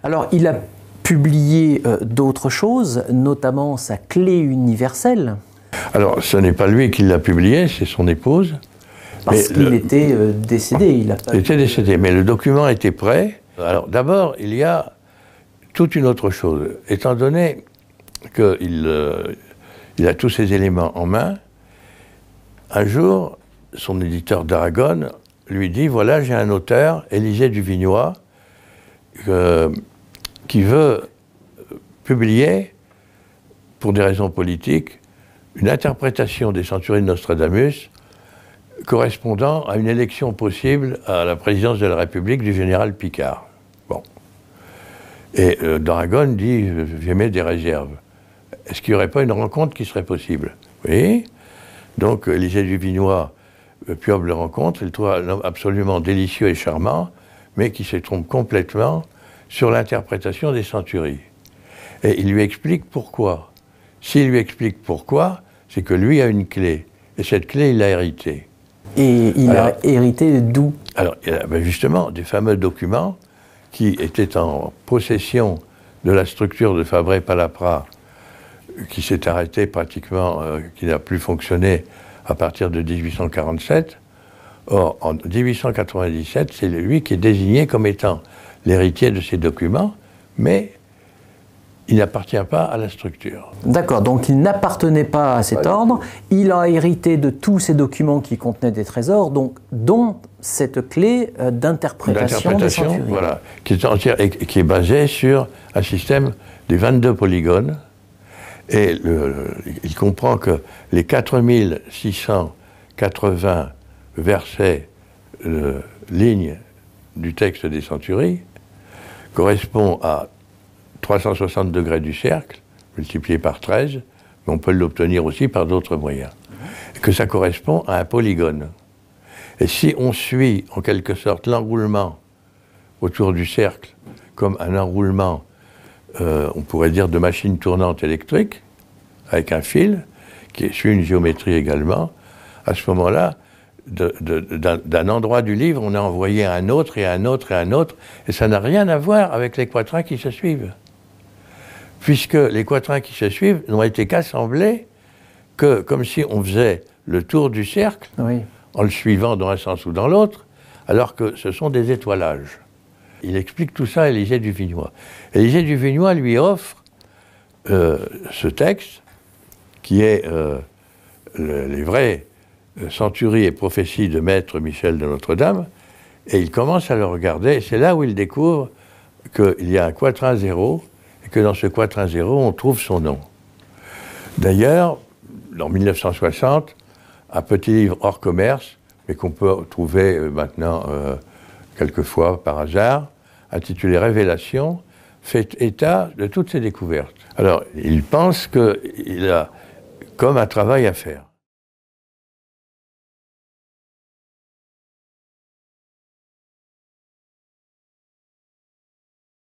Alors, il a publié d'autres choses, notamment sa clé universelle. Alors, ce n'est pas lui qui l'a publié, c'est son épouse. Parce qu'il était décédé. Il était décédé, mais le document était prêt. Alors, d'abord, il y a toute une autre chose. Étant donné qu'il a tous ces éléments en main, un jour, son éditeur d'Aragon lui dit, voilà, j'ai un auteur, Élisée Duvignois, qui veut publier, pour des raisons politiques, une interprétation des Centuries de Nostradamus correspondant à une élection possible à la présidence de la République du général Picard. Bon. Et d'Aragon dit, j'émets des réserves. Est-ce qu'il n'y aurait pas une rencontre qui serait possible? Oui. Donc, Élisée Duvignois piobe le rencontre, il trouve un homme absolument délicieux et charmant, mais qui se trompe complètement sur l'interprétation des centuries. Et il lui explique pourquoi. S'il lui explique pourquoi, c'est que lui a une clé. Et cette clé, il l'a héritée. Et il a hérité d'où? Alors, justement, des fameux documents qui étaient en possession de la structure de Fabré-Palaprat, qui s'est arrêtée pratiquement, qui n'a plus fonctionné à partir de 1847. Or, en 1897, c'est lui qui est désigné comme étant l'héritier de ces documents, mais il n'appartient pas à la structure. D'accord, donc il n'appartenait pas à cet ordre, il a hérité de tous ces documents qui contenaient des trésors, donc, dont cette clé d'interprétation des centuries. Voilà, qui est basée sur un système des 22 polygones, et il comprend que les 4680 versets, lignes du texte des centuries, correspond à 360 degrés du cercle, multiplié par 13, mais on peut l'obtenir aussi par d'autres moyens. Et que ça correspond à un polygone. Et si on suit, en quelque sorte, l'enroulement autour du cercle, comme un enroulement, on pourrait dire, de machine tournante électrique, avec un fil, qui suit une géométrie également, à ce moment-là, d'un endroit du livre, on a envoyé un autre, et un autre, et un autre, et ça n'a rien à voir avec les quatrains qui se suivent. Puisque les quatrains qui se suivent n'ont été qu'assemblés que, comme si on faisait le tour du cercle, oui, en le suivant dans un sens ou dans l'autre, alors que ce sont des étoilages. Il explique tout ça à Élisée Duvignois. Élisée Duvignois lui offre ce texte, qui est les vraies centuries et prophéties de Maître Michel de Notre-Dame, et il commence à le regarder, et c'est là où il découvre qu'il y a un quatrain zéro, et que dans ce quatrain zéro, on trouve son nom. D'ailleurs, en 1960, un petit livre hors commerce, mais qu'on peut trouver maintenant quelquefois par hasard, intitulé Révélation, fait état de toutes ces découvertes. Alors, il pense qu'il a comme un travail à faire.